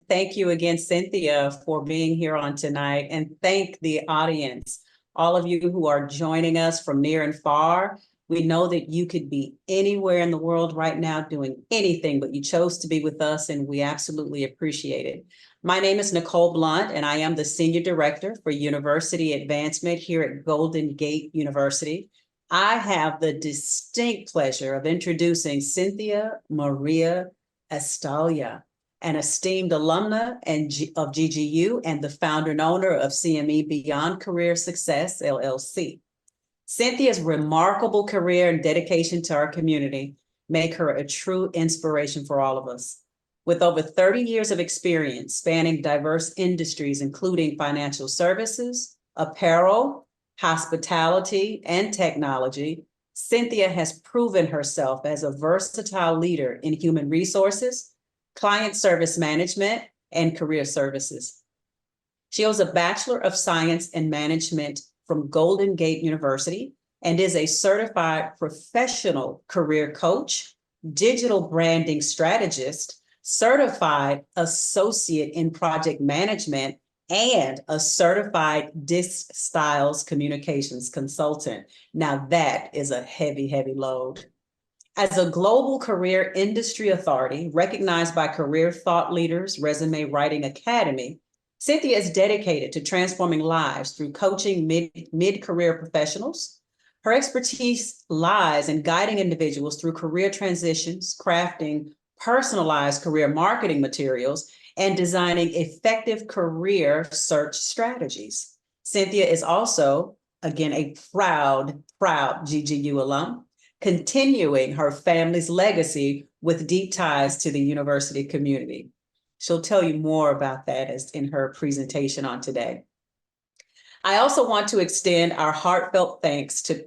Thank you again, Cynthia, for being here on tonight, and thank the audience, all of you who are joining us from near and far. We know that you could be anywhere in the world right now doing anything, but you chose to be with us, and we absolutely appreciate it. My name is Nicole Blunt, and I am the Senior Director for University Advancement here at Golden Gate University. I have the distinct pleasure of introducing Cynthia Maria Estalilla, an esteemed alumna of GGU and the founder and owner of CME Beyond Career Success, LLC. Cynthia's remarkable career and dedication to our community make her a true inspiration for all of us. With over 30 years of experience spanning diverse industries, including financial services, apparel, hospitality, and technology, Cynthia has proven herself as a versatile leader in human resources, client service management, and career services. She holds a Bachelor of Science in Management from Golden Gate University and is a certified professional career coach, digital branding strategist, certified associate in project management, and a certified DISC Styles communications consultant. Now that is a heavy, heavy load. As a global career industry authority recognized by Career Thought Leaders Resume Writing Academy, Cynthia is dedicated to transforming lives through coaching mid-career professionals. Her expertise lies in guiding individuals through career transitions, crafting personalized career marketing materials, and designing effective career search strategies. Cynthia is also, again, a proud GGU alum, continuing her family's legacy with deep ties to the university community. She'll tell you more about that as in her presentation on today. I also want to extend my heartfelt thanks to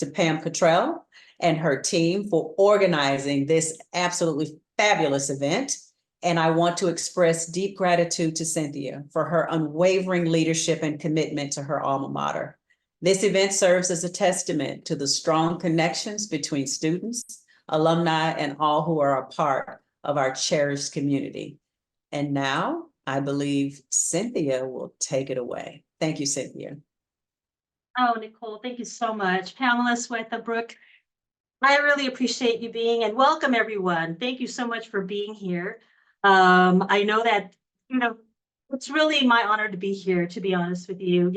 Pam Cottrell and her team for organizing this absolutely fabulous event. And I want to express deep gratitude to Cynthia for her unwavering leadership and commitment to her alma mater. This event serves as a testament to the strong connections between students, alumni, and all who are a part of our cherished community. And now I believe Cynthia will take it away. Thank you, Cynthia. Oh, Nicole, thank you so much. Pamela, Swetha, I really appreciate you being, and welcome everyone. Thank you so much for being here. I know that, it's really my honor to be here, to be honest with you.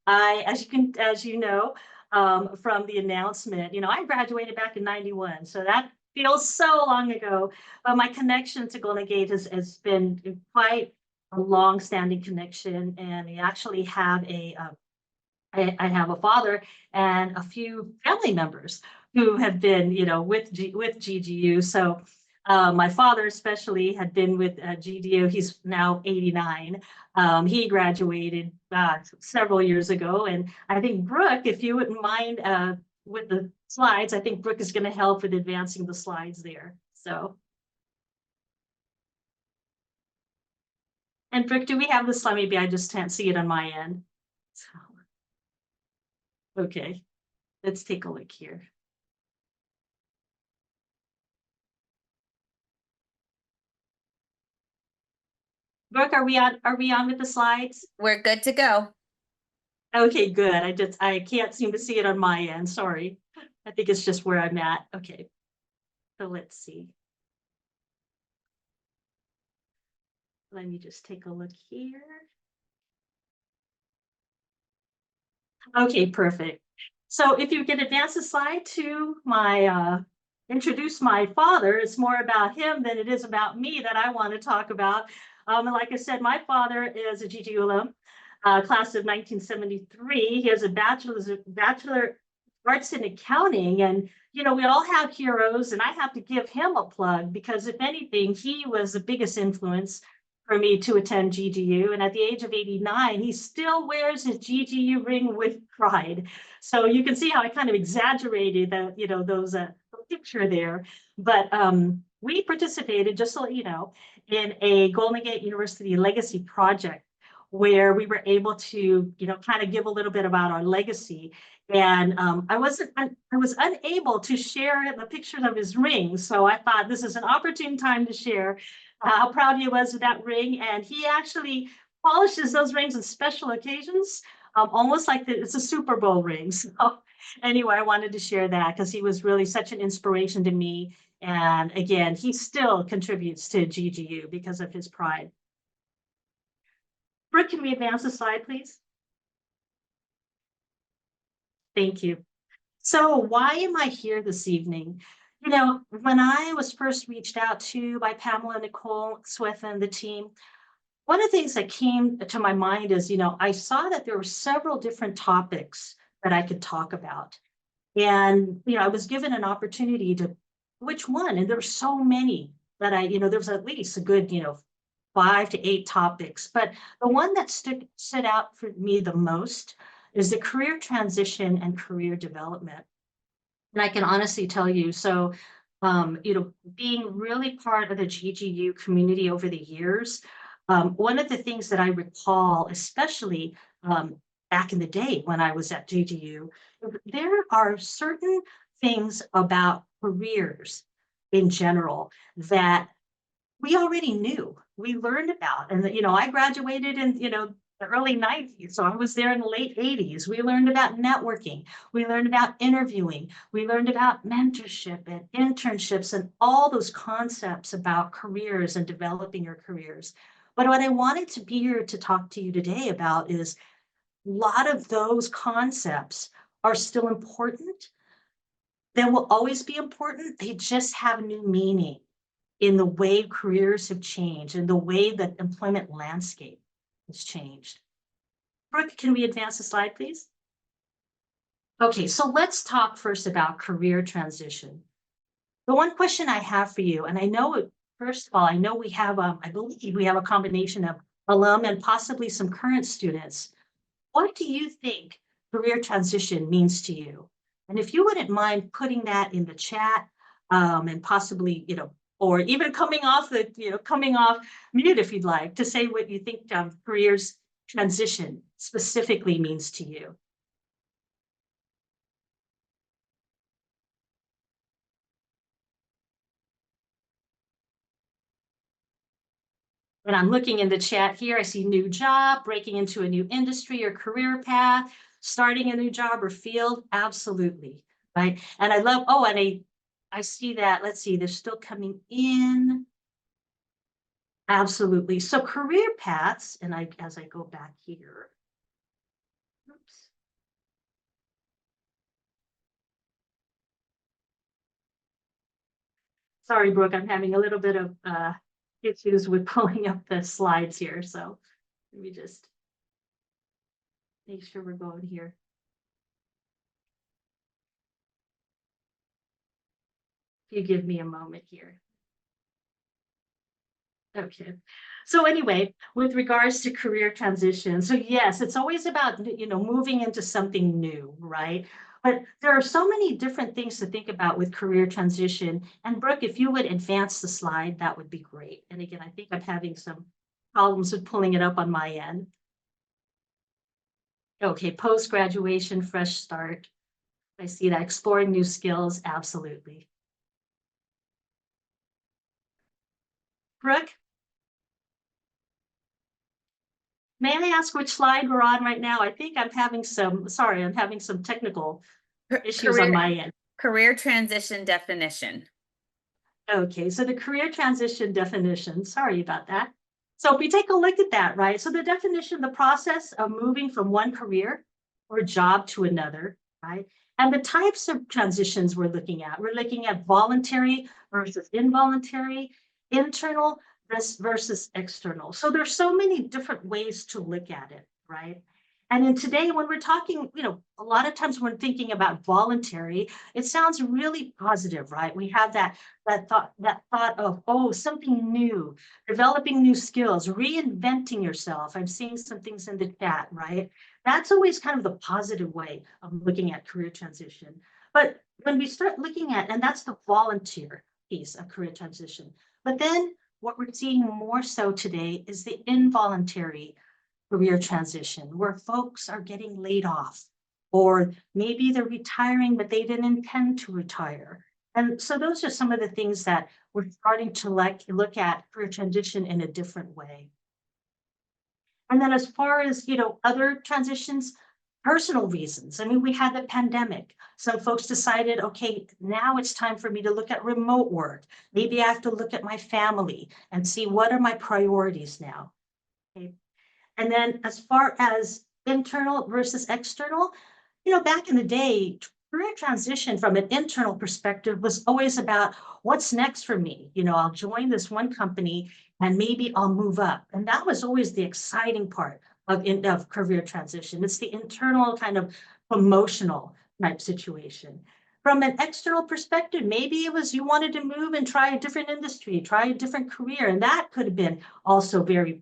As you know, from the announcement, I graduated back in '91, so that feels so long ago. But my connection to Golden Gate has been quite a long-standing connection, and I actually have I have a father and a few family members who have been, with GGU. So my father especially had been with GGU. He's now 89. He graduated several years ago. And I think Brooke, if you wouldn't mind with the slides, I think Brooke is going to help with advancing the slides there. So. And Brooke, do we have the slide? Maybe I just can't see it on my end. So. Okay, let's take a look here. Brooke, are we on with the slides? We're good to go. Okay, good. I can't seem to see it on my end. Sorry. I think it's just where I'm at. Okay. So let's see. Let me just take a look here. Okay, perfect. So if you can advance the slide to my introduce my father, it's more about him than it is about me that I want to talk about. Like I said, my father is a GGU alum, class of 1973. He has a bachelor arts in accounting, and we all have heroes, and I have to give him a plug because if anything, he was the biggest influence for me to attend GGU. And at the age of 89, he still wears his GGU ring with pride. So you can see how I kind of exaggerated that, those picture there. But we participated, just so you know, in a Golden Gate University legacy project where we were able to, kind of give a little bit about our legacy. And I was unable to share the pictures of his ring. So I thought this is an opportune time to share how proud he was of that ring. And he actually polishes those rings on special occasions, almost like it's a Super Bowl ring. So anyway, I wanted to share that because he was really such an inspiration to me. And again, he still contributes to GGU because of his pride. Brooke, can we advance the slide, please? Thank you. So why am I here this evening? You know, when I was first reached out to by Pamela, Nicole, Swith, and the team, one of the things that came to my mind is, you know, I saw that there were several different topics that I could talk about. And, you know, I was given an opportunity to, which one? And there were so many that I, you know, there was at least a good, you know, 5 to 8 topics. But the one that stood out for me the most is the career transition and career development. And I can honestly tell you, so, you know, being really part of the GGU community over the years, one of the things that I recall, especially back in the day when I was at GGU, there are certain things about careers in general that we already knew, we learned about. And, you know, I graduated in, you know, the early 90s. So I was there in the late 80s. We learned about networking. We learned about interviewing. We learned about mentorship and internships and all those concepts about careers and developing your careers. But what I wanted to be here to talk to you today about is a lot of those concepts are still important. They will always be important. They just have new meaning in the way careers have changed and the way that employment landscape has changed. Brooke, can we advance the slide, please? Okay, so let's talk first about career transition. The one question I have for you, and I know, first of all, I know we have, I believe we have a combination of alum and possibly some current students. What do you think career transition means to you? And if you wouldn't mind putting that in the chat, and possibly, you know, or even coming off the, you know, coming off mute if you'd like to say what you think careers transition specifically means to you. And I'm looking in the chat here, I see new job, breaking into a new industry or career path, starting a new job or field, absolutely, right? And I love, oh, and I see that, let's see, they're still coming in. Absolutely. So career paths, and as I go back here, oops. Sorry, Brooke, I'm having a little bit of issues with pulling up the slides here. So let me just make sure we're going here. If you give me a moment here. Okay. So anyway, with regards to career transition, so yes, it's always about, you know, moving into something new, right? But there are so many different things to think about with career transition. And Brooke, if you would advance the slide, that would be great. And again, I think I'm having some problems with pulling it up on my end. Okay, post-graduation, fresh start. I see that, exploring new skills, absolutely. Brooke? May I ask which slide we're on right now? I think I'm having some, sorry, I'm having some technical issues on my end. Career transition definition. Okay, so the career transition definition, sorry about that. So if we take a look at that, right? So the definition, the process of moving from one career or job to another, right? And the types of transitions we're looking at voluntary versus involuntary, internal versus external. So there's so many different ways to look at it, right? And then today, when we're talking, you know, a lot of times when thinking about voluntary, it sounds really positive, right? We have that thought of, oh, something new, developing new skills, reinventing yourself. I'm seeing some things in the chat, right? That's always kind of the positive way of looking at career transition. But when we start looking at, and that's the volunteer piece of career transition. But then what we're seeing more so today is the involuntary career transition, where folks are getting laid off, or maybe they're retiring, but they didn't intend to retire. And so those are some of the things that we're starting to look at career transition in a different way. And then as far as, other transitions, personal reasons. I mean, we had the pandemic. Some folks decided, okay, now it's time for me to look at remote work. Maybe I have to look at my family and see what are my priorities now. Okay. And then as far as internal versus external, back in the day, career transition from an internal perspective was always about what's next for me. I'll join this one company and maybe I'll move up. And that was always the exciting part of career transition. It's the internal kind of promotional type situation. From an external perspective, maybe it was you wanted to move and try a different industry, try a different career. And that could have been also very,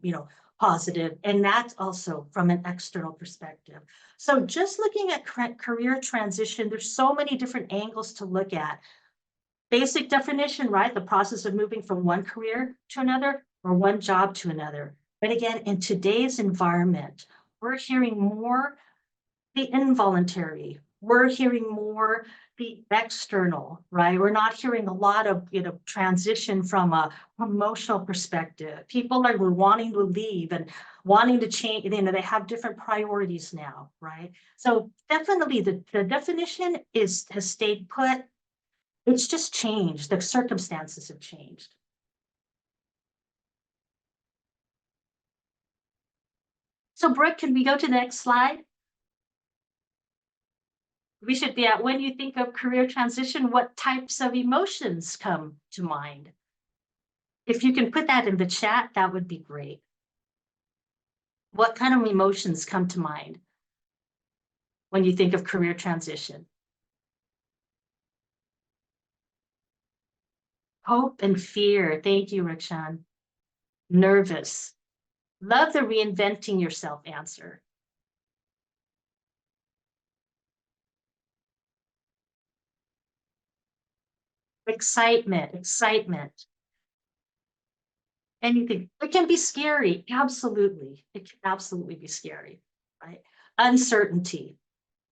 positive. And that's also from an external perspective. So just looking at career transition, there's so many different angles to look at. Basic definition, right? The process of moving from one career to another or one job to another. But again, in today's environment, we're hearing more the involuntary. We're hearing more the external, right? We're not hearing a lot of, transition from a promotional perspective. People are wanting to leave and wanting to change, they have different priorities now, right? So definitely the definition has stayed put. It's just changed. The circumstances have changed. So Brooke, can we go to the next slide? We should be at, when you think of career transition, what types of emotions come to mind? If you can put that in the chat, that would be great. What kind of emotions come to mind when you think of career transition? Hope and fear. Thank you, Rakshan. Nervous. Love the reinventing yourself answer. Excitement. Anything. It can be scary. Absolutely. It can absolutely be scary, right? Uncertainty.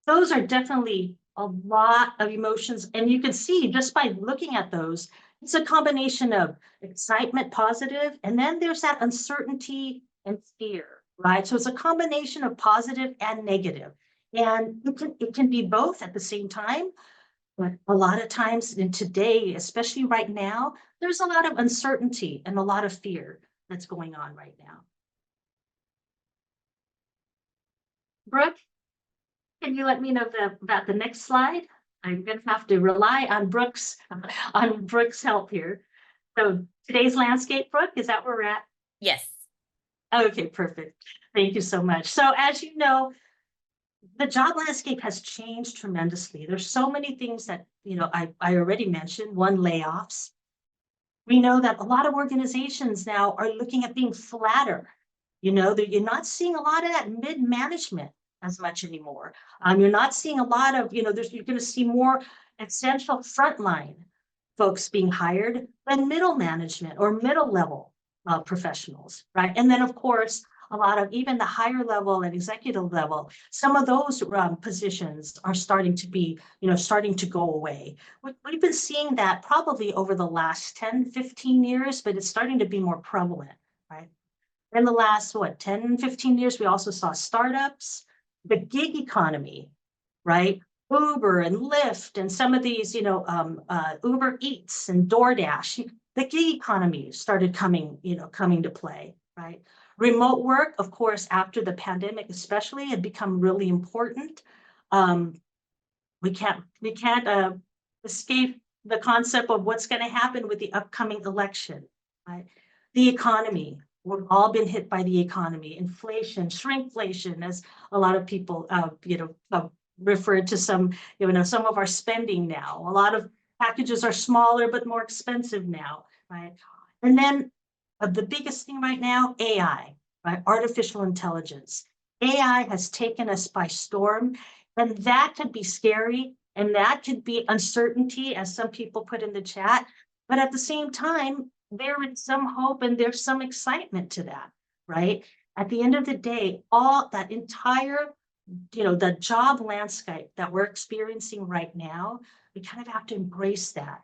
Those are definitely a lot of emotions. And you can see just by looking at those, it's a combination of excitement, positive, and then there's that uncertainty and fear, right? So it's a combination of positive and negative. And it can be both at the same time. But a lot of times in today, especially right now, there's a lot of uncertainty and a lot of fear that's going on right now. Brooke, can you let me know about the next slide? I'm going to have to rely on Brooke's help here. So today's landscape, Brooke, is that where we're at? Yes. Okay, perfect. Thank you so much. So as you know, the job landscape has changed tremendously. There's so many things that, I already mentioned. One, layoffs. We know that a lot of organizations now are looking at being flatter. That you're not seeing a lot of that mid-management as much anymore. You're not seeing a lot of, you're going to see more essential frontline folks being hired than middle management or middle level professionals, right? And then, of course, a lot of even the higher level and executive level, some of those positions are starting to be, starting to go away. We've been seeing that probably over the last 10, 15 years, but it's starting to be more prevalent, right? In the last, 10, 15 years, we also saw startups, the gig economy, right? Uber and Lyft and some of these, Uber Eats and DoorDash, the gig economy started coming to play, right? Remote work, of course, after the pandemic especially, had become really important. We can't escape the concept of what's going to happen with the upcoming election, right? The economy, we've all been hit by the economy, inflation, shrinkflation, as a lot of people, refer to some of our spending now. A lot of packages are smaller, but more expensive now, right? And then the biggest thing right now, AI, right? Artificial intelligence. AI has taken us by storm, and that could be scary, and that could be uncertainty, as some people put in the chat. But at the same time, there is some hope and there's some excitement to that, right? At the end of the day, all that entire, the job landscape that we're experiencing right now, we kind of have to embrace that,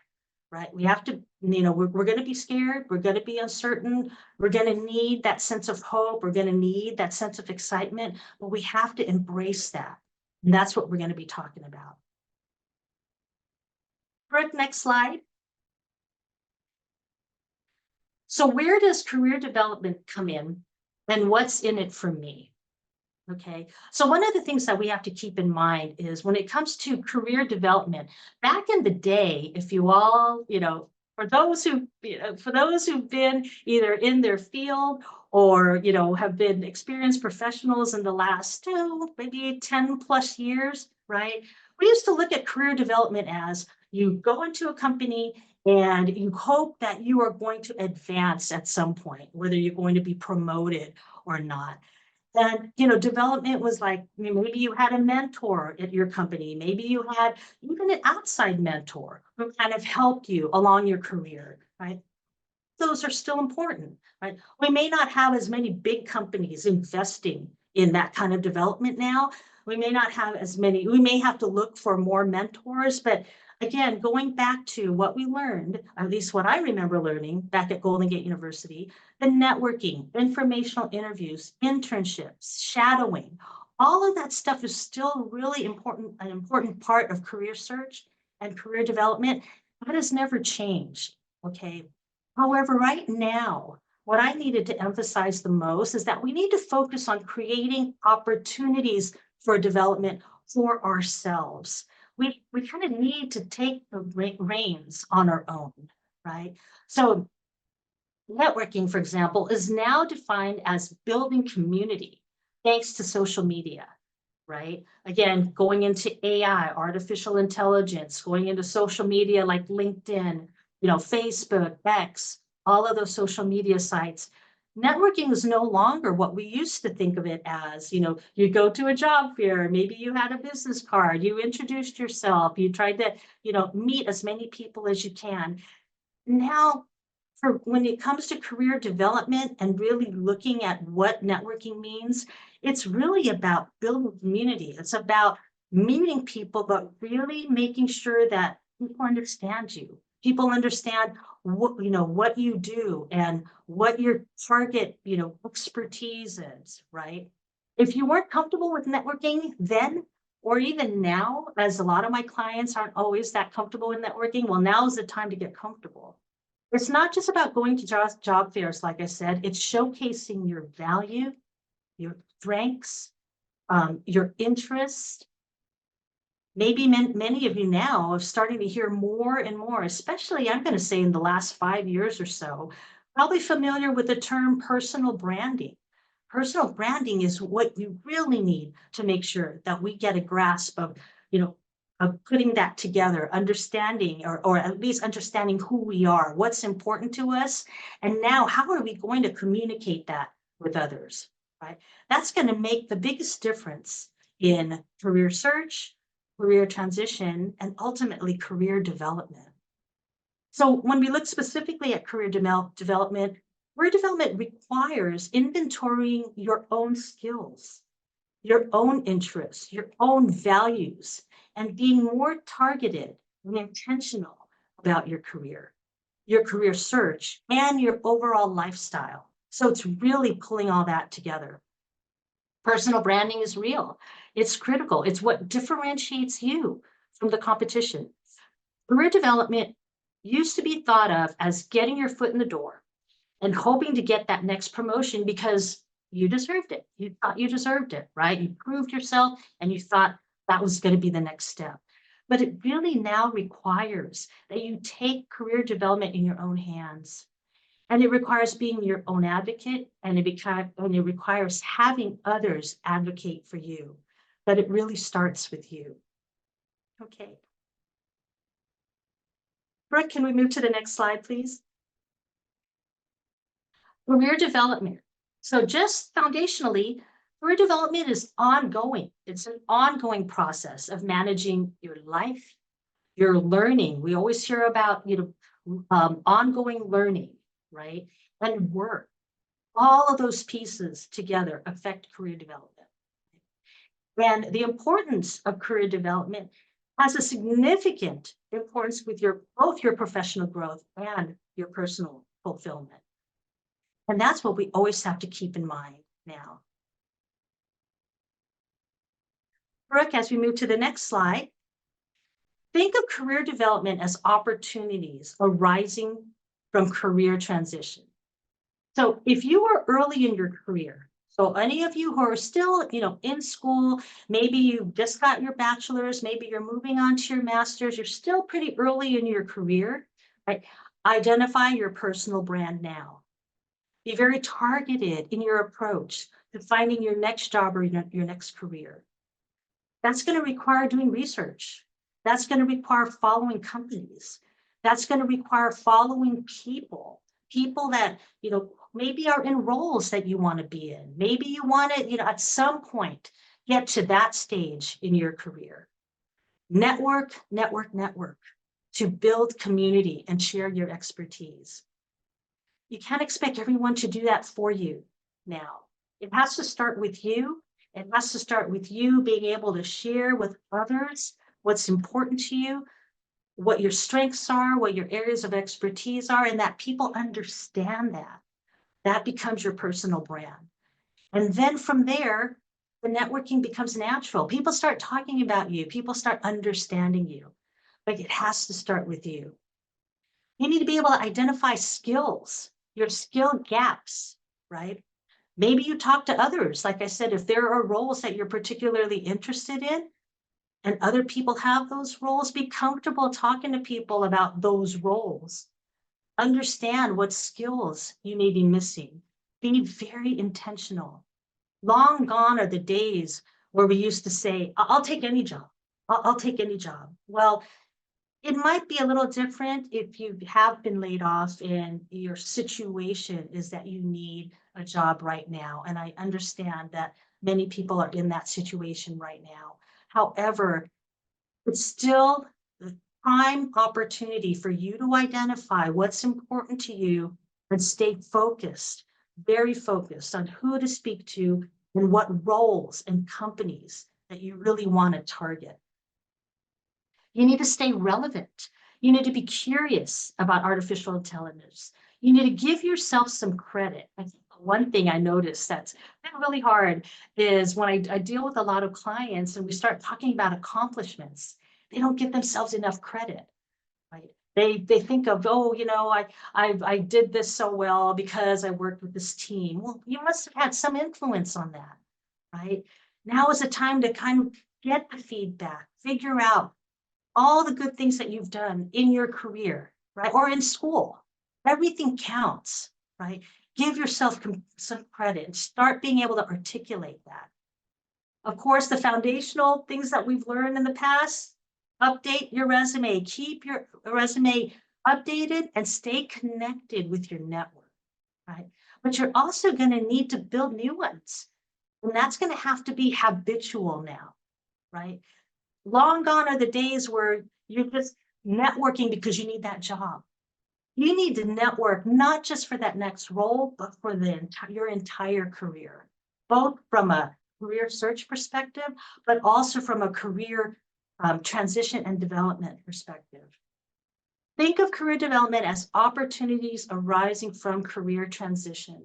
right? We have to, we're going to be scared. We're going to be uncertain. We're going to need that sense of hope. We're going to need that sense of excitement, but we have to embrace that. And that's what we're going to be talking about. Brooke, next slide. So where does career development come in and what's in it for me? Okay, so one of the things that we have to keep in mind is when it comes to career development, back in the day, if you all, for those who've been either in their field or, have been experienced professionals in the last maybe 10 plus years, right? We used to look at career development as you go into a company and you hope that you are going to advance at some point, whether you're going to be promoted or not. And, development was like, maybe you had a mentor at your company. Maybe you had even an outside mentor who kind of helped you along your career, right? Those are still important, right? We may not have as many big companies investing in that kind of development now. We may not have as many, we may have to look for more mentors, but again, going back to what we learned, at least what I remember learning back at Golden Gate University, the networking, informational interviews, internships, shadowing, all of that stuff is still really important, an important part of career search and career development. That has never changed, okay? However, right now, what I needed to emphasize the most is that we need to focus on creating opportunities for development for ourselves. We kind of need to take the reins on our own, right? So networking, for example, is now defined as building community thanks to social media, right? Again, going into AI, artificial intelligence, going into social media like LinkedIn, Facebook, X, all of those social media sites. Networking is no longer what we used to think of it as. You go to a job fair, maybe you had a business card, you introduced yourself, you tried to, meet as many people as you can. Now, when it comes to career development and really looking at what networking means, it's really about building community. It's about meeting people, but really making sure that people understand you. People understand what you do and what your target, expertise is, right? If you weren't comfortable with networking then, or even now, as a lot of my clients aren't always that comfortable with networking, well, now is the time to get comfortable. It's not just about going to job fairs, like I said, it's showcasing your value, your strengths, your interests. Maybe many of you now are starting to hear more and more, especially I'm going to say in the last 5 years or so, probably familiar with the term personal branding. Personal branding is what you really need to make sure that we get a grasp of, of putting that together, understanding, or at least understanding who we are, what's important to us, and now how are we going to communicate that with others, right? That's going to make the biggest difference in career search, career transition, and ultimately career development. So when we look specifically at career development requires inventorying your own skills, your own interests, your own values, and being more targeted and intentional about your career search, and your overall lifestyle. So it's really pulling all that together. Personal branding is real. It's critical. It's what differentiates you from the competition. Career development used to be thought of as getting your foot in the door and hoping to get that next promotion because you deserved it. You thought you deserved it, right? You proved yourself and you thought that was going to be the next step. But it really now requires that you take career development in your own hands. And it requires being your own advocate, and it requires having others advocate for you. But it really starts with you. Okay. Brooke, can we move to the next slide, please? Career development. So just foundationally, career development is ongoing. It's an ongoing process of managing your life, your learning. We always hear about, ongoing learning, right? And work. All of those pieces together affect career development. And the importance of career development has a significant importance with both your professional growth and your personal fulfillment. And that's what we always have to keep in mind now. Brooke, as we move to the next slide, think of career development as opportunities arising from career transition. So if you are early in your career, so any of you who are still, in school, maybe you just got your bachelor's, maybe you're moving on to your master's, you're still pretty early in your career, right? Identify your personal brand now. Be very targeted in your approach to finding your next job or your next career. That's going to require doing research. That's going to require following companies. That's going to require following people that, maybe are in roles that you want to be in. Maybe you want to, at some point, get to that stage in your career. Network to build community and share your expertise. You can't expect everyone to do that for you now. It has to start with you. It has to start with you being able to share with others what's important to you, what your strengths are, what your areas of expertise are, and that people understand that. That becomes your personal brand. And then from there, the networking becomes natural. People start talking about you. People start understanding you. But it has to start with you. You need to be able to identify skills, your skill gaps, right? Maybe you talk to others. Like I said, if there are roles that you're particularly interested in and other people have those roles, be comfortable talking to people about those roles. Understand what skills you may be missing. Be very intentional. Long gone are the days where we used to say, I'll take any job. I'll take any job. Well, it might be a little different if you have been laid off and your situation is that you need a job right now. And I understand that many people are in that situation right now. However, it's still the prime opportunity for you to identify what's important to you and stay focused, very focused on who to speak to and what roles and companies that you really want to target. You need to stay relevant. You need to be curious about artificial intelligence. You need to give yourself some credit. I think one thing I noticed that's been really hard is when I deal with a lot of clients and we start talking about accomplishments, they don't give themselves enough credit, right? They think of, I did this so well because I worked with this team. Well, you must have had some influence on that, right? Now is the time to kind of get the feedback, figure out all the good things that you've done in your career, right? Or in school. Everything counts, right? Give yourself some credit and start being able to articulate that. Of course, the foundational things that we've learned in the past, update your resume, keep your resume updated and stay connected with your network, right? But you're also going to need to build new ones. And that's going to have to be habitual now, right? Long gone are the days where you're just networking because you need that job. You need to network not just for that next role, but for your entire career, both from a career search perspective, but also from a career transition and development perspective. Think of career development as opportunities arising from career transition.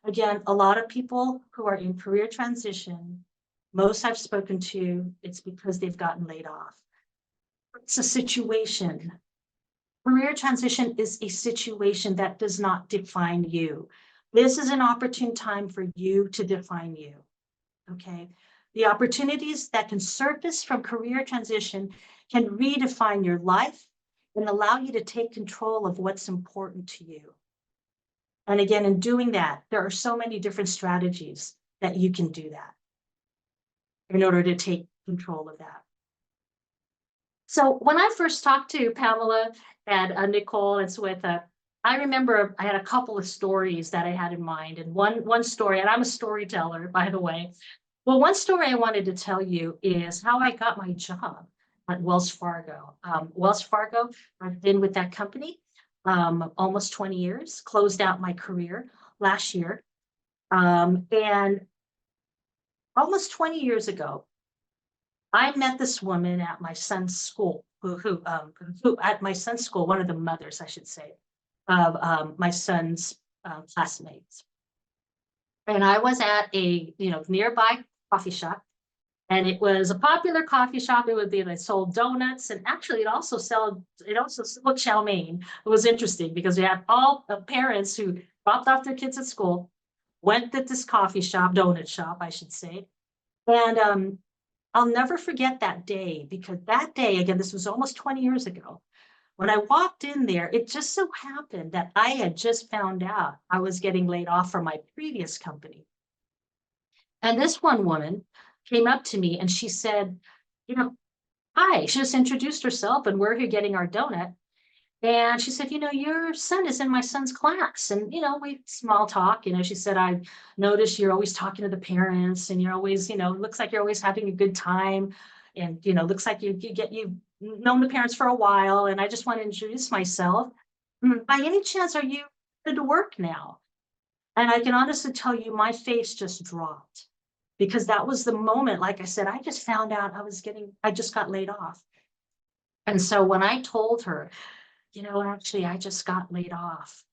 Again, a lot of people who are in career transition, most I've spoken to, it's because they've gotten laid off. It's a situation. Career transition is a situation that does not define you. This is an opportune time for you to define you, okay? The opportunities that can surface from career transition can redefine your life and allow you to take control of what's important to you. And again, in doing that, there are so many different strategies that you can do that in order to take control of that. So when I first talked to Pamela and Nicole and Swetha, I remember I had a couple of stories that I had in mind. And one story, and I'm a storyteller, by the way. Well, one story I wanted to tell you is how I got my job at Wells Fargo. Wells Fargo, I've been with that company almost 20 years, closed out my career last year. And almost 20 years ago, I met this woman at my son's school, who at my son's school, one of the mothers, I should say, of my son's classmates. And I was at a nearby coffee shop, and it was a popular coffee shop. It would be they sold donuts, and actually it also sold chow mein. It was interesting because we had all the parents who dropped off their kids at school, went to this coffee shop, donut shop, I should say. And I'll never forget that day, because that day, again, this was almost 20 years ago. When I walked in there, it just so happened that I had just found out I was getting laid off from my previous company. And this one woman came up to me and she said, hi, she just introduced herself, and we're here getting our donut. And she said, your son is in my son's class. And, we small talk, she said, I noticed you're always talking to the parents, and you're always, looks like you're always having a good time. And, looks like you've known the parents for a while. And I just want to introduce myself. By any chance, are you ready to work now? And I can honestly tell you, my face just dropped, because that was the moment. Like I said, I just found out I just got laid off. And so when I told her, actually, I just got laid off,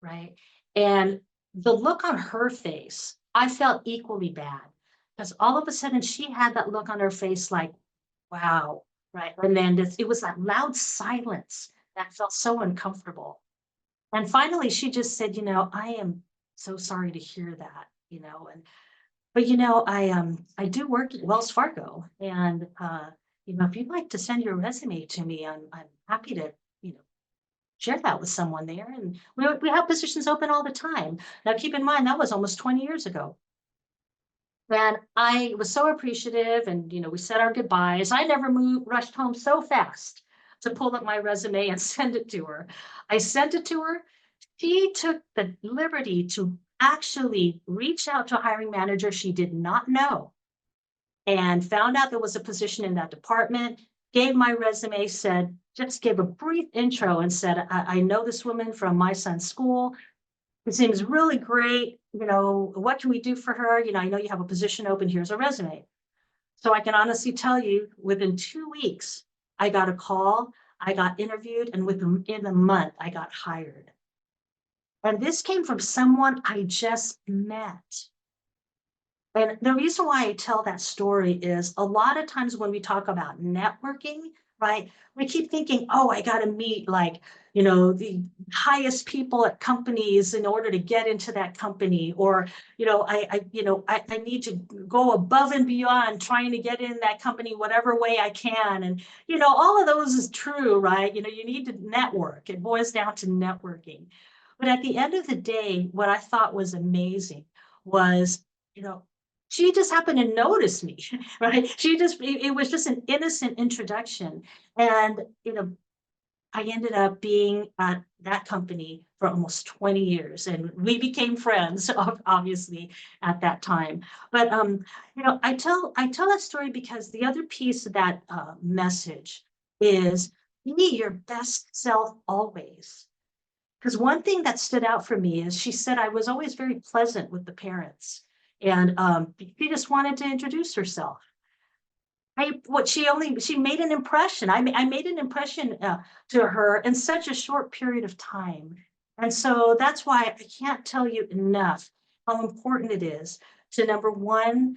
right? And the look on her face, I felt equally bad, because all of a sudden she had that look on her face like, wow, right? And then it was that loud silence that felt so uncomfortable. And finally, she just said, I am so sorry to hear that, but I do work at Wells Fargo, and if you'd like to send your resume to me, I'm happy to, share that with someone there. And we have positions open all the time. Now, keep in mind, that was almost 20 years ago. And I was so appreciative, and, we said our goodbyes. I never rushed home so fast to pull up my resume and send it to her. I sent it to her. She took the liberty to actually reach out to a hiring manager she did not know, and found out there was a position in that department, gave my resume, just gave a brief intro and said, I know this woman from my son's school. It seems really great. What can we do for her? I know you have a position open. Here's a resume. So I can honestly tell you, within 2 weeks, I got a call, I got interviewed, and within a month, I got hired. And this came from someone I just met. And the reason why I tell that story is, a lot of times when we talk about networking, right, we keep thinking, oh, I got to meet the highest people at companies in order to get into that company, or, I need to go above and beyond trying to get in that company whatever way I can. And, all of those is true, right? You need to network. It boils down to networking. But at the end of the day, what I thought was amazing was, she just happened to notice me, right? It was just an innocent introduction. And, I ended up being at that company for almost 20 years, and we became friends, obviously, at that time. But, I tell that story because the other piece of that message is, be your best self always. Because one thing that stood out for me is, she said I was always very pleasant with the parents. And she just wanted to introduce herself. She made an impression. I made an impression to her in such a short period of time. And so that's why I can't tell you enough how important it is to, number one,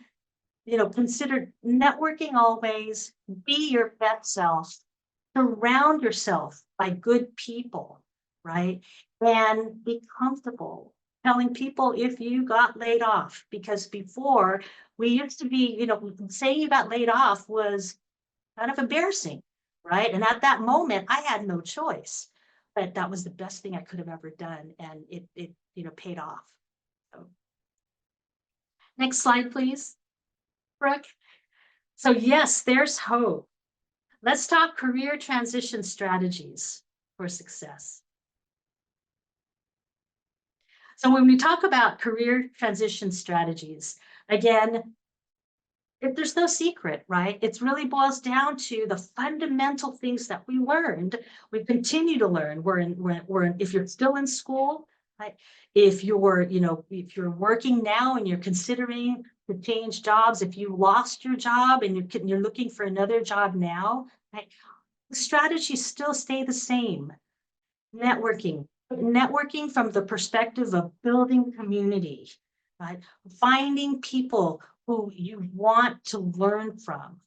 consider networking always, be your best self, surround yourself by good people, right? And be comfortable telling people if you got laid off, because before, we used to be, saying you got laid off was kind of embarrassing, right? And at that moment, I had no choice, but that was the best thing I could have ever done, and it paid off. So, next slide, please, Brooke. So yes, there's hope. Let's talk career transition strategies for success. So when we talk about career transition strategies, again, there's no secret, right? It really boils down to the fundamental things that we learned. We continue to learn. If you're still in school, right? If you're working now and you're considering to change jobs, if you lost your job and you're looking for another job now, right, the strategies still stay the same. Networking from the perspective of building community, right? Finding people who you want to learn from,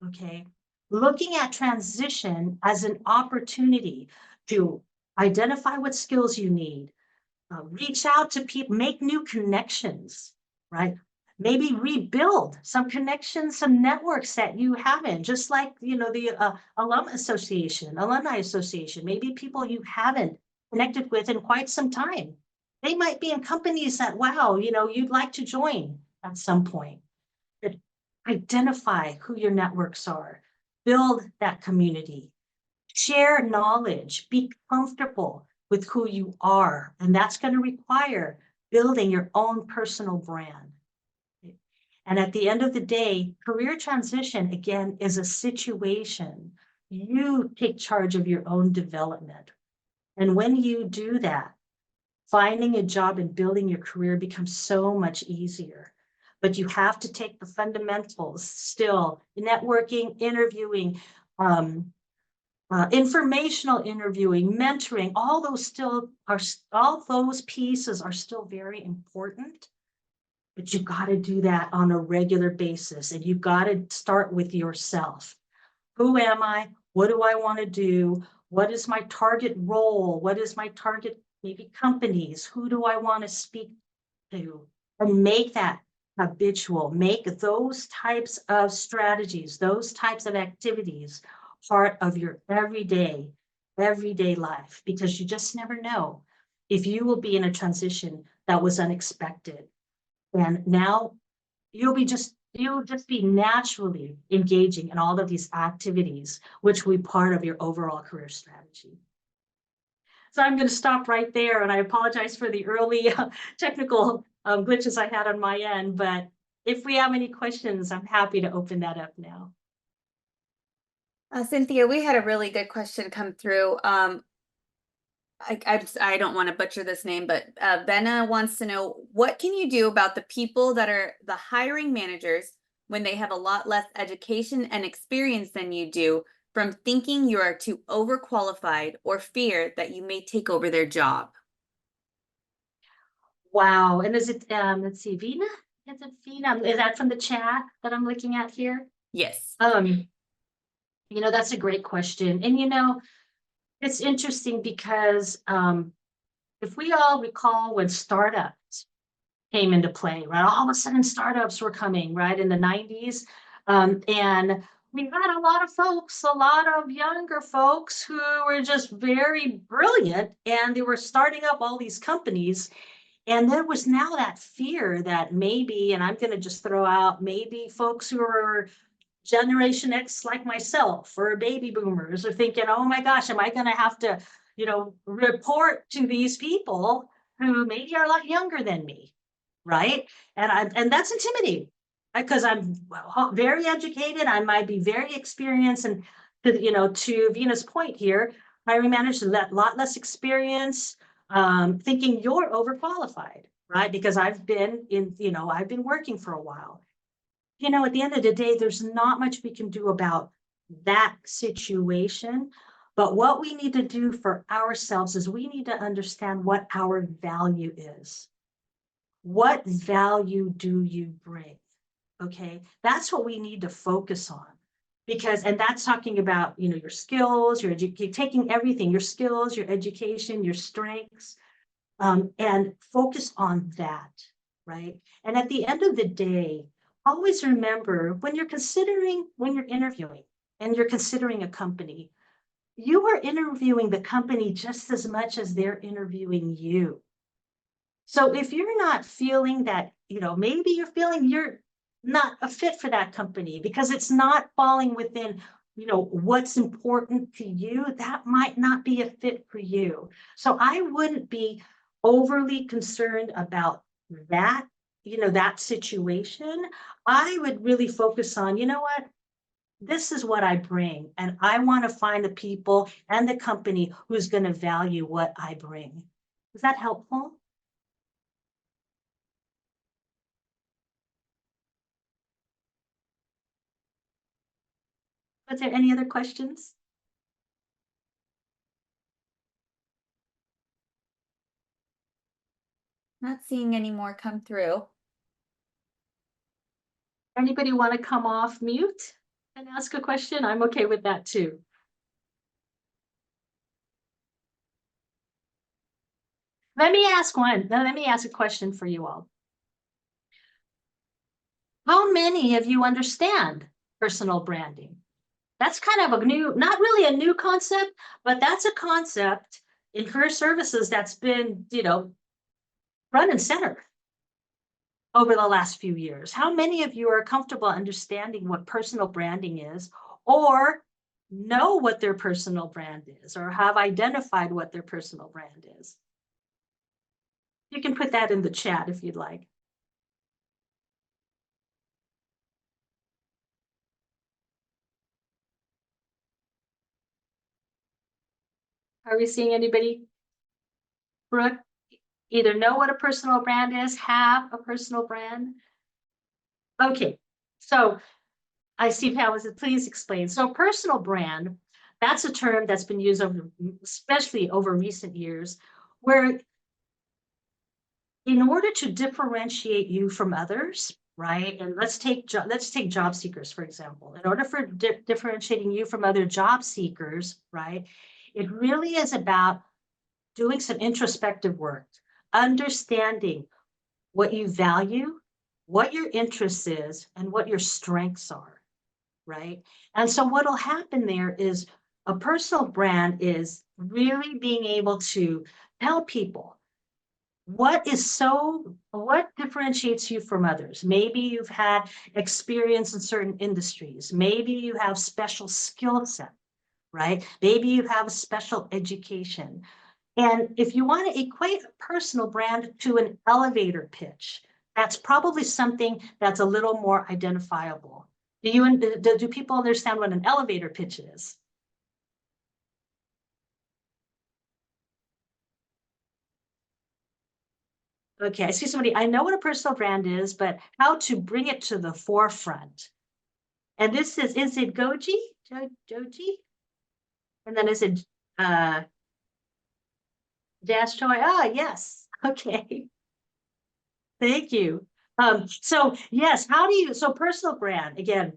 okay? Looking at transition as an opportunity to identify what skills you need, reach out to people, make new connections, right? Maybe rebuild some connections, some networks that you haven't, just like, the alumni association, maybe people you haven't connected with in quite some time. They might be in companies that, wow, you'd like to join at some point. But identify who your networks are, build that community, share knowledge, be comfortable with who you are. And that's going to require building your own personal brand. And at the end of the day, career transition, again, is a situation. You take charge of your own development. And when you do that, finding a job and building your career becomes so much easier. But you have to take the fundamentals still, networking, interviewing, informational interviewing, mentoring, all those pieces are still very important. But you got to do that on a regular basis, and you got to start with yourself. Who am I? What do I want to do? What is my target role? What is my target, maybe companies? Who do I want to speak to? And make that habitual. Make those types of strategies, those types of activities part of your everyday life, because you just never know if you will be in a transition that was unexpected. And now you'll just be naturally engaging in all of these activities, which will be part of your overall career strategy. So I'm going to stop right there, and I apologize for the early technical glitches I had on my end, but if we have any questions, I'm happy to open that up now. Cynthia, we had a really good question come through. I don't want to butcher this name, but Benna wants to know, what can you do about the people that are the hiring managers when they have a lot less education and experience than you do, from thinking you are too overqualified or fear that you may take over their job? Wow. And is it, let's see, Vina? Is it Vina? Is that from the chat that I'm looking at here? Yes. That's a great question. And it's interesting because if we all recall when startups came into play, right? All of a sudden startups were coming, right, in the 90s. And we had a lot of folks, a lot of younger folks who were just very brilliant, and they were starting up all these companies. And there was now that fear that maybe, and I'm going to just throw out, maybe folks who are Generation X like myself or baby boomers are thinking, oh my gosh, am I going to have to, report to these people who maybe are a lot younger than me, right? And that's intimidating, because I'm very educated, I might be very experienced, and to Vina's point here, hiring managers a lot less experience, thinking you're overqualified, right? Because I've been working for a while. At the end of the day, there's not much we can do about that situation. But what we need to do for ourselves is we need to understand what our value is. What value do you bring? Okay, that's what we need to focus on. And that's talking about, your skills, you're taking everything, your skills, your education, your strengths, and focus on that, right? And at the end of the day, always remember, when you're interviewing and you're considering a company, you are interviewing the company just as much as they're interviewing you. So if you're not feeling that, maybe you're feeling you're not a fit for that company because it's not falling within, what's important to you, that might not be a fit for you. So I wouldn't be overly concerned about that, that situation. I would really focus on, what, this is what I bring, and I want to find the people and the company who's going to value what I bring. Is that helpful? Was there any other questions? Not seeing any more come through. Anybody want to come off mute and ask a question? I'm okay with that too. Let me ask one. Now, let me ask a question for you all. How many of you understand personal branding? That's kind of a new, not really a new concept, but that's a concept in career services that's been, front and center over the last few years. How many of you are comfortable understanding what personal branding is, or know what their personal brand is, or have identified what their personal brand is? You can put that in the chat if you'd like. Are we seeing anybody? Brooke, either know what a personal brand is, have a personal brand? Okay, so I see Pam said, please explain. So personal brand, that's a term that's been used over, especially over recent years, where in order to differentiate you from others, right? And let's take job seekers, for example. In order for differentiating you from other job seekers, right? It really is about doing some introspective work, understanding what you value, what your interest is, and what your strengths are, right? And so what'll happen there is a personal brand is really being able to tell people what differentiates you from others. Maybe you've had experience in certain industries. Maybe you have special skill set, right? Maybe you have a special education. And if you want to equate a personal brand to an elevator pitch, that's probably something that's a little more identifiable. Do people understand what an elevator pitch is? Okay, I see somebody, I know what a personal brand is, but how to bring it to the forefront. And this is it Goji? Joji? And then is it Dash Choi? Ah, yes. Okay. Thank you. So yes, so personal brand, again,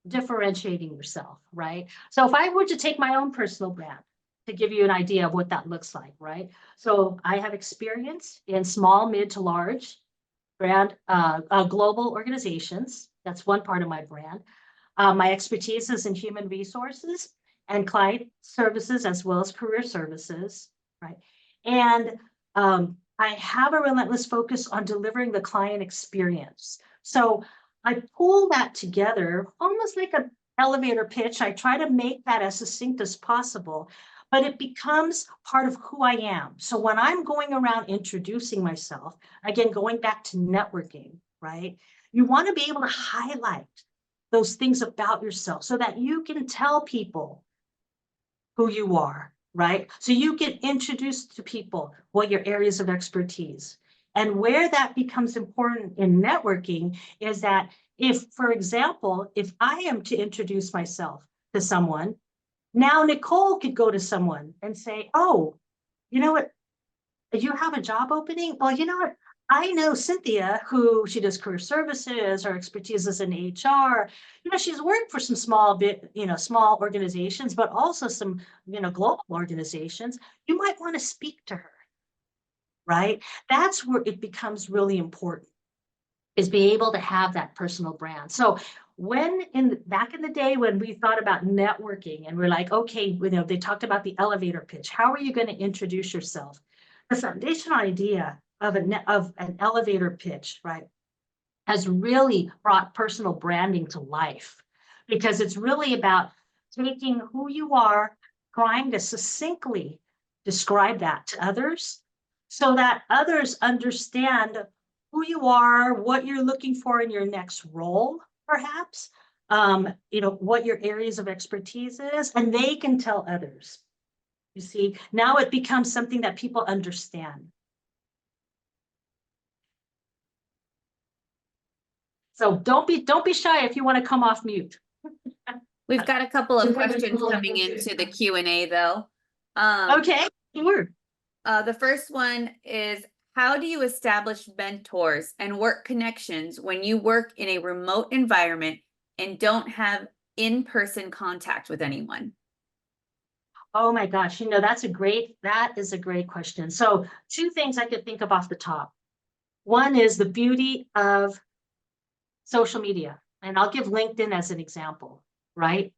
differentiating yourself, right? So if I were to take my own personal brand to give you an idea of what that looks like, right? So I have experience in small, mid to large brand, global organizations. That's one part of my brand. My expertise is in human resources and client services, as well as career services, right? And I have a relentless focus on delivering the client experience. So I pull that together almost like an elevator pitch. I try to make that as succinct as possible, but it becomes part of who I am. So when I'm going around introducing myself, again, going back to networking, right? You want to be able to highlight those things about yourself so that you can tell people who you are, right? So you get introduced to people what your areas of expertise. And where that becomes important in networking is that if, for example, if I am to introduce myself to someone, now Nicole could go to someone and say, oh, you know what? You have a job opening? Well, you know what? I know Cynthia, who she does career services, her expertise is in HR. She's worked for some small organizations, but also some, global organizations. You might want to speak to her, right? That's where it becomes really important, is be able to have that personal brand. So back in the day when we thought about networking and we're like, okay, they talked about the elevator pitch. How are you going to introduce yourself? The foundational idea of an elevator pitch, right, has really brought personal branding to life, because it's really about taking who you are, trying to succinctly describe that to others so that others understand who you are, what you're looking for in your next role, perhaps, what your areas of expertise is, and they can tell others. You see, now it becomes something that people understand. So don't be shy if you want to come off mute. We've got a couple of questions coming into the Q&A though. Okay, sure. The first one is, how do you establish mentors and work connections when you work in a remote environment and don't have in-person contact with anyone? Oh my gosh, that is a great question. So two things I could think of off the top. One is the beauty of social media, and I'll give LinkedIn as an example, right?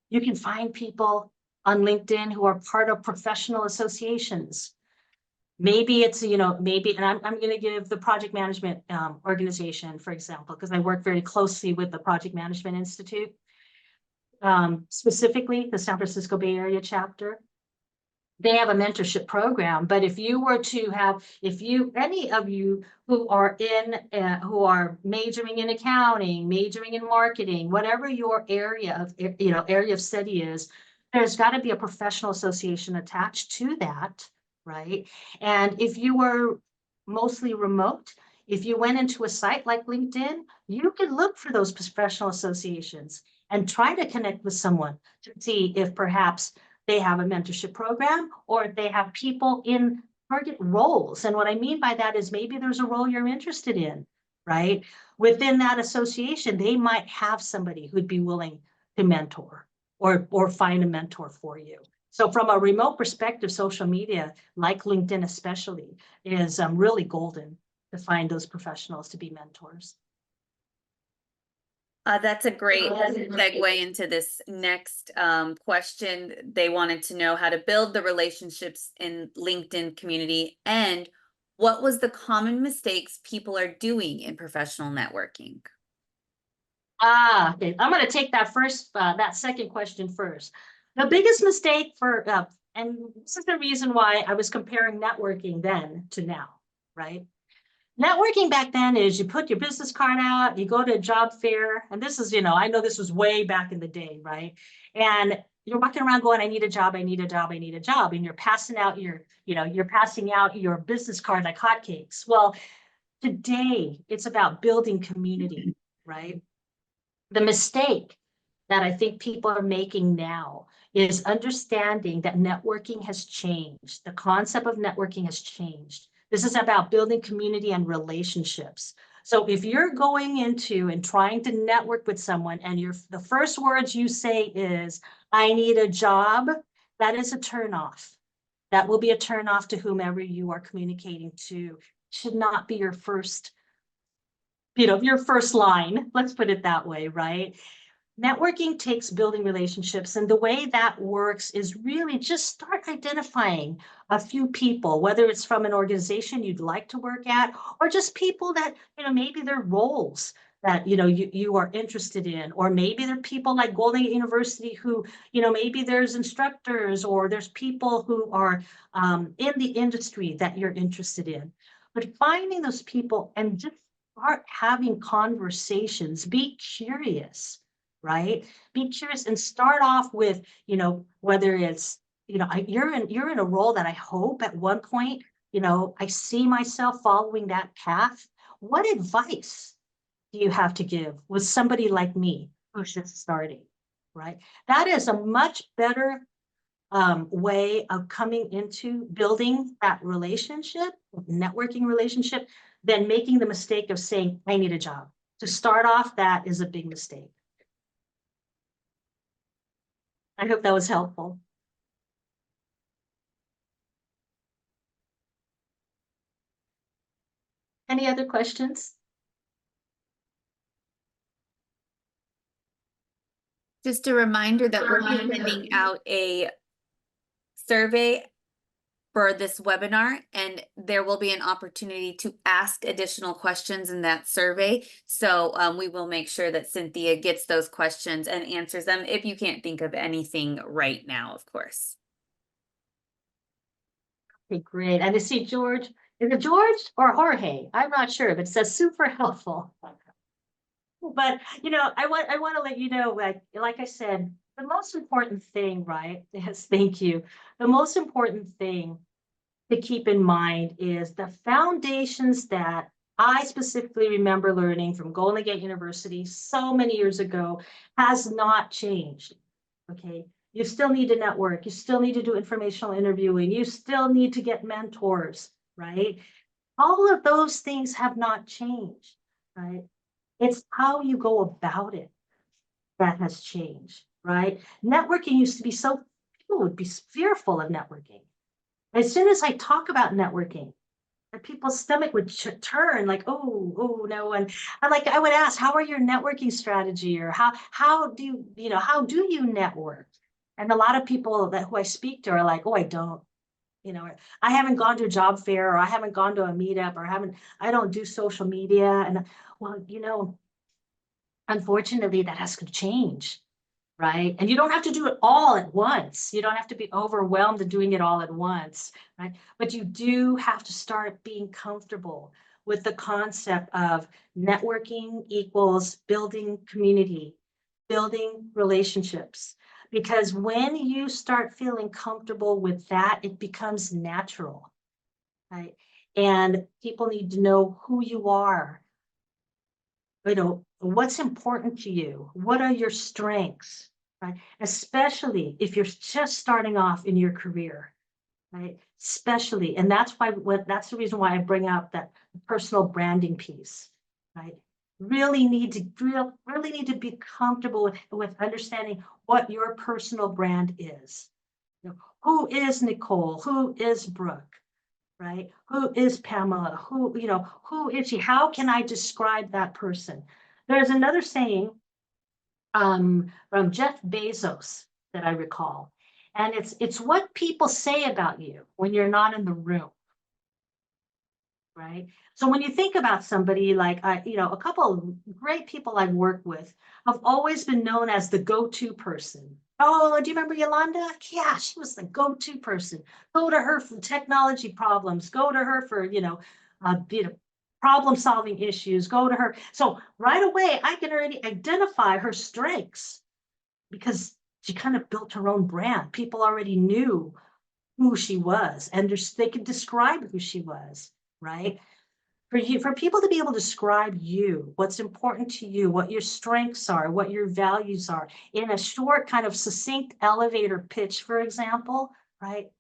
You can find people on LinkedIn who are part of professional associations. Maybe it's, maybe, and I'm going to give the project management organization, for example, because I work very closely with the Project Management Institute, specifically the San Francisco Bay Area chapter. They have a mentorship program, but if any of you who are majoring in accounting, majoring in marketing, whatever your area of study is, there's got to be a professional association attached to that, right? And if you were mostly remote, if you went into a site like LinkedIn, you can look for those professional associations and try to connect with someone to see if perhaps they have a mentorship program or if they have people in target roles. And what I mean by that is maybe there's a role you're interested in, right? Within that association, they might have somebody who'd be willing to mentor or find a mentor for you. So from a remote perspective, social media, like LinkedIn especially, is really golden to find those professionals to be mentors. That's a great segue into this next question. They wanted to know how to build the relationships in LinkedIn community and what was the common mistakes people are doing in professional networking? Okay. I'm going to take that second question first. The biggest mistake and this is the reason why I was comparing networking then to now, right? Networking back then is you put your business card out, you go to a job fair, and this is, I know this was way back in the day, right? And you're walking around going, I need a job, I need a job, I need a job. And you're passing out your business card like hotcakes. Well, today it's about building community, right? The mistake that I think people are making now is understanding that networking has changed. The concept of networking has changed. This is about building community and relationships. So if you're going into and trying to network with someone and the first words you say is, I need a job, that is a turnoff. That will be a turnoff to whomever you are communicating to. Should not be your first line. Let's put it that way, right? Networking takes building relationships, and the way that works is really just start identifying a few people, whether it's from an organization you'd like to work at, or just people that, maybe they're roles that, you are interested in, or maybe they're people like Golden Gate University who, maybe there's instructors or there's people who are in the industry that you're interested in. But finding those people and just start having conversations, be curious. Right? Be curious and start off with, whether it's, you're in a role that I hope at one point, I see myself following that path. What advice do you have to give with somebody like me who's just starting, right? That is a much better way of coming into building that relationship, networking relationship, than making the mistake of saying, I need a job. To start off, that is a big mistake. I hope that was helpful. Any other questions? Just a reminder that we're sending out a survey for this webinar, and there will be an opportunity to ask additional questions in that survey. So we will make sure that Cynthia gets those questions and answers them if you can't think of anything right now, of course. Okay, great. And I see George. Is it George or Jorge? I'm not sure, but it says super helpful. But, I want to let you know, like I said, the most important thing, right? Yes, thank you. The most important thing to keep in mind is the foundations that I specifically remember learning from Golden Gate University so many years ago has not changed. Okay. You still need to network. You still need to do informational interviewing. You still need to get mentors, right? All of those things have not changed, right? It's how you go about it that has changed, right? Networking used to be so, people would be fearful of networking. As soon as I talk about networking, people's stomach would turn like, oh no. And I would ask, how are your networking strategy, or how do how do you network? And a lot of people who I speak to are like, oh, I don't, I haven't gone to a job fair, or I haven't gone to a meetup, or I don't do social media. And well, unfortunately that has to change, right? And you don't have to do it all at once. You don't have to be overwhelmed in doing it all at once, right? But you do have to start being comfortable with the concept of networking equals building community, building relationships. Because when you start feeling comfortable with that, it becomes natural, right? And people need to know who you are. What's important to you? What are your strengths? Right? Especially if you're just starting off in your career, right? Especially, and that's the reason why I bring out that personal branding piece, right? Really need to be comfortable with understanding what your personal brand is. Who is Nicole? Who is Brooke? Right? Who is Pamela? Who is she? How can I describe that person? There's another saying from Jeff Bezos that I recall. And it's what people say about you when you're not in the room, right? So when you think about somebody like a couple of great people I've worked with have always been known as the go-to person. Oh, do you remember Yolanda? Yeah, she was the go-to person. Go to her for technology problems. Go to her for problem-solving issues. Go to her. So right away, I can already identify her strengths because she kind of built her own brand. People already knew who she was, and they could describe who she was, right? For people to be able to describe you, what's important to you, what your strengths are, what your values are, in a short, kind of succinct elevator pitch, for example, right?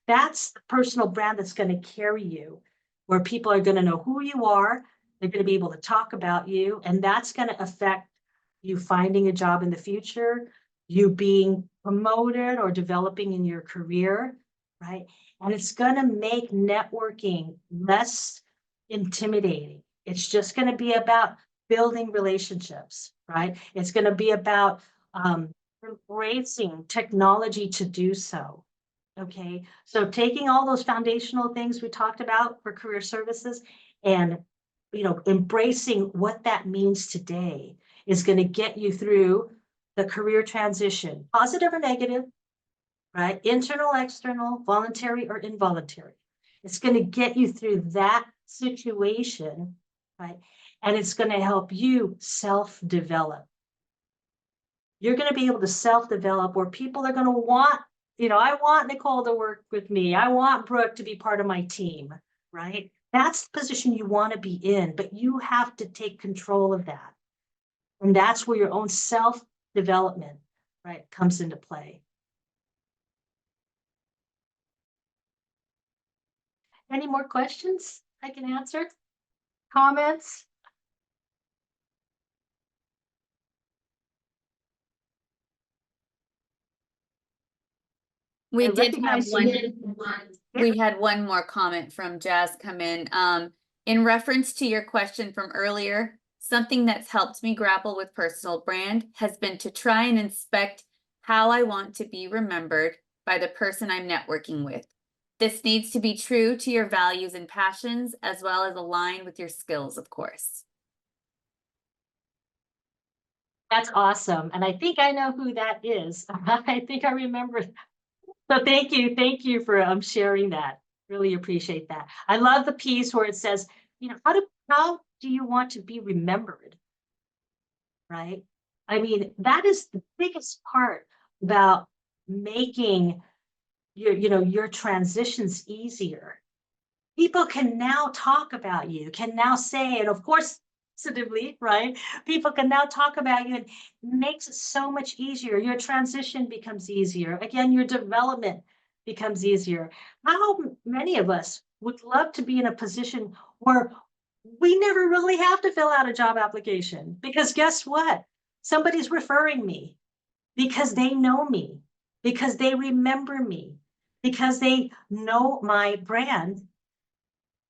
That's the personal brand that's going to carry you, where people are going to know who you are, they're going to be able to talk about you, and that's going to affect you finding a job in the future, you being promoted or developing in your career, right? And it's going to make networking less intimidating. It's just going to be about building relationships, right? It's going to be about embracing technology to do so. Okay, so taking all those foundational things we talked about for career services and embracing what that means today is going to get you through the career transition, positive or negative, right? Internal, external, voluntary or involuntary. It's going to get you through that situation, right? And it's going to help you self-develop. You're going to be able to self-develop where people are going to want, I want Nicole to work with me. I want Brooke to be part of my team, right? That's the position you want to be in, but you have to take control of that. And that's where your own self-development, right, comes into play. Any more questions I can answer? Comments? We I did have recognize one. you. We had one more comment from Jazz come in reference to your question from earlier. Something that's helped me grapple with personal brand has been to try and inspect how I want to be remembered by the person I'm networking with. This needs to be true to your values and passions, as well as align with your skills, of course. That's awesome. And I think I know who that is. I think I remember. So thank you for sharing that. Really appreciate that. I love the piece where it says, how do you want to be remembered? Right? I mean, that is the biggest part about making your transitions easier. People can now talk about you, can now say, and of course, positively, right? People can now talk about you, and makes it so much easier. Your transition becomes easier. Again, your development becomes easier. How many of us would love to be in a position where we never really have to fill out a job application? Because guess what? Somebody's referring me because they know me, because they remember me, because they know my brand,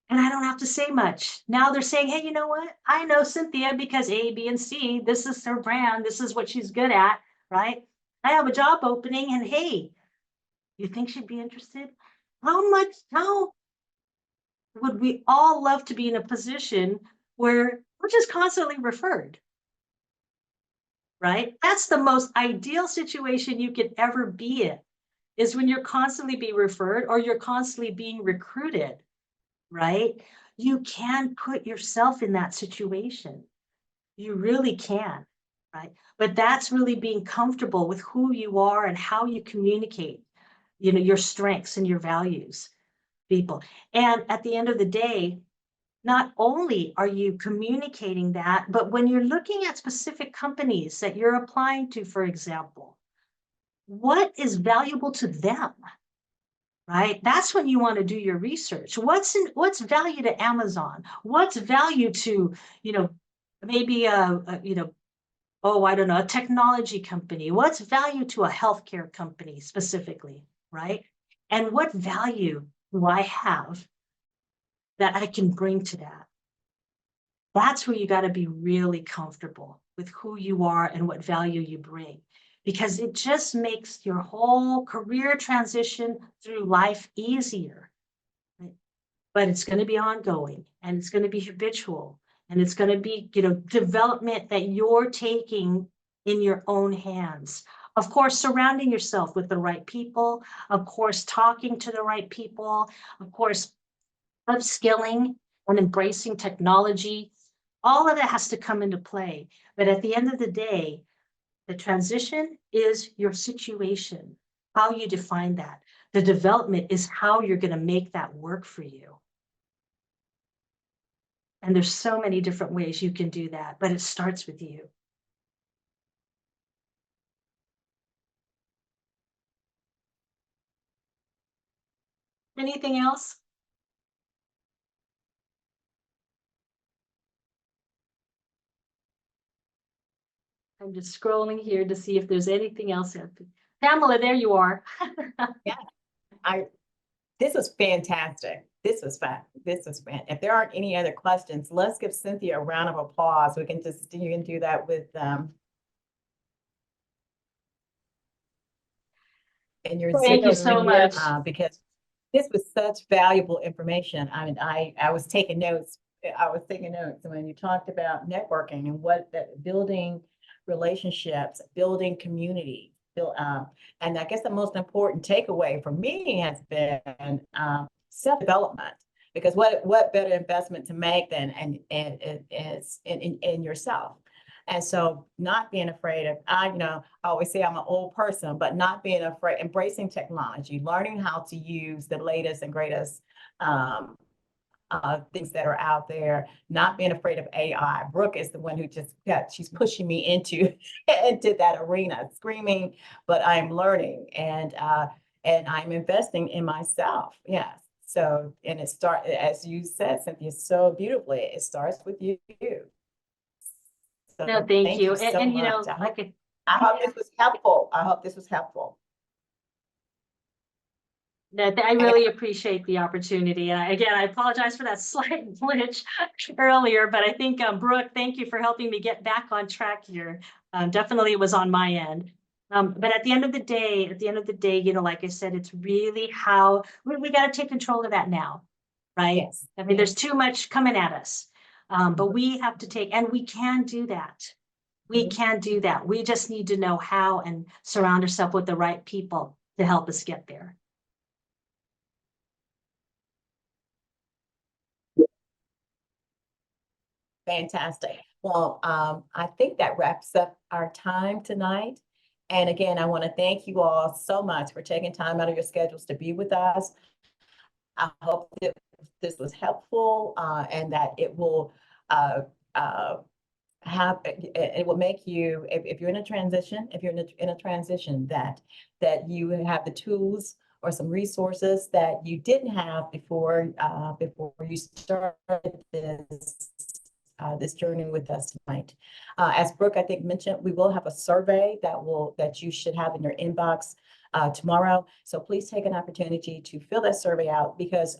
and I don't have to say much. Now they're saying, hey, you know what? I know Cynthia because A, B, and C, this is her brand. This is what she's good at, right? I have a job opening, and hey, you think she'd be interested? How would we all love to be in a position where we're just constantly referred, right? That's the most ideal situation you could ever be in, is when you're constantly being referred or you're constantly being recruited, right? You can put yourself in that situation. You really can, right? But that's really being comfortable with who you are and how you communicate, your strengths and your values, people. And at the end of the day, not only are you communicating that, but when you're looking at specific companies that you're applying to, for example, what is valuable to them? Right? That's when you want to do your research. What's value to Amazon? What's value to, maybe oh, I don't know, a technology company? What's value to a healthcare company specifically, right? And what value do I have that I can bring to that? That's where you got to be really comfortable with who you are and what value you bring, because it just makes your whole career transition through life easier. Right? But it's going to be ongoing, and it's going to be habitual, and it's going to be, development that you're taking in your own hands. Of course, surrounding yourself with the right people, of course, talking to the right people, of course, upskilling and embracing technology. All of that has to come into play. But at the end of the day, the transition is your situation, how you define that. The development is how you're going to make that work for you. And there's so many different ways you can do that, but it starts with you. Anything else? I'm just scrolling here to see if there's anything else. Pamela, there you are. Yeah, this was fantastic. This was fun. This was fun. If there aren't any other questions, let's give Cynthia a round of applause. You can do that with in your Thank you Zoom, so much. because this was such valuable information. I mean, I was taking notes. I was taking notes when you talked about networking and what that building relationships, building community, and I guess the most important takeaway for me has been self-development. Because what better investment to make than in yourself. And so not being afraid of, I always say I'm an old person, but not being afraid, embracing technology, learning how to use the latest and greatest things that are out there, not being afraid of AI. Brooke is the one who she's pushing me into that arena, screaming, but I'm learning and I'm investing in myself. Yes. So, and as you said, Cynthia, so beautifully, it starts with you. So No, thank you. so And much. I hope this was helpful. I hope this was helpful. I really appreciate the opportunity. Again, I apologize for that slight glitch earlier, but I think, Brooke, thank you for helping me get back on track here. Definitely it was on my end. But at the end of the day, like I said, it's really how we got to take control of that now, right? Yes. I mean, there's too much coming at us, but we have to take, and we can do that. We can do that. We just need to know how and surround ourselves with the right people to help us get there. Fantastic. Well, I think that wraps up our time tonight. And again, I want to thank you all so much for taking time out of your schedules to be with us. I hope that this was helpful, and that it will it will make you, if you're in a transition, if you're in a transition, that you have the tools or some resources that you didn't have before you started this journey with us tonight. As Brooke, I think, mentioned, we will have a survey that you should have in your inbox tomorrow. So please take an opportunity to fill that survey out, because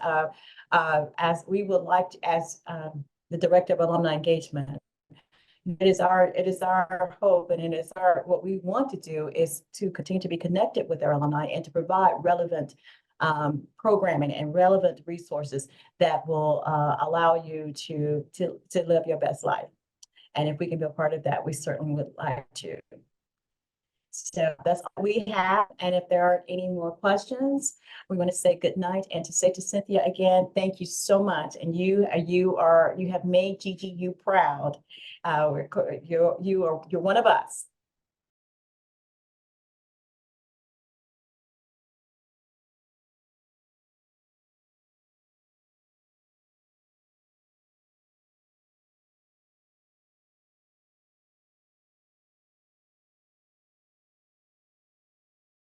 as we would like to, as the Director of Alumni Engagement, it is our hope, and it is what we want to do is to continue to be connected with our alumni and to provide relevant programming and relevant resources that will allow you to live your best life. And if we can be a part of that, we certainly would like to. So that's all we have. And if there aren't any more questions, we want to say good night, and to say to Cynthia again, thank you so much. And you have made GGU proud. You're one of us.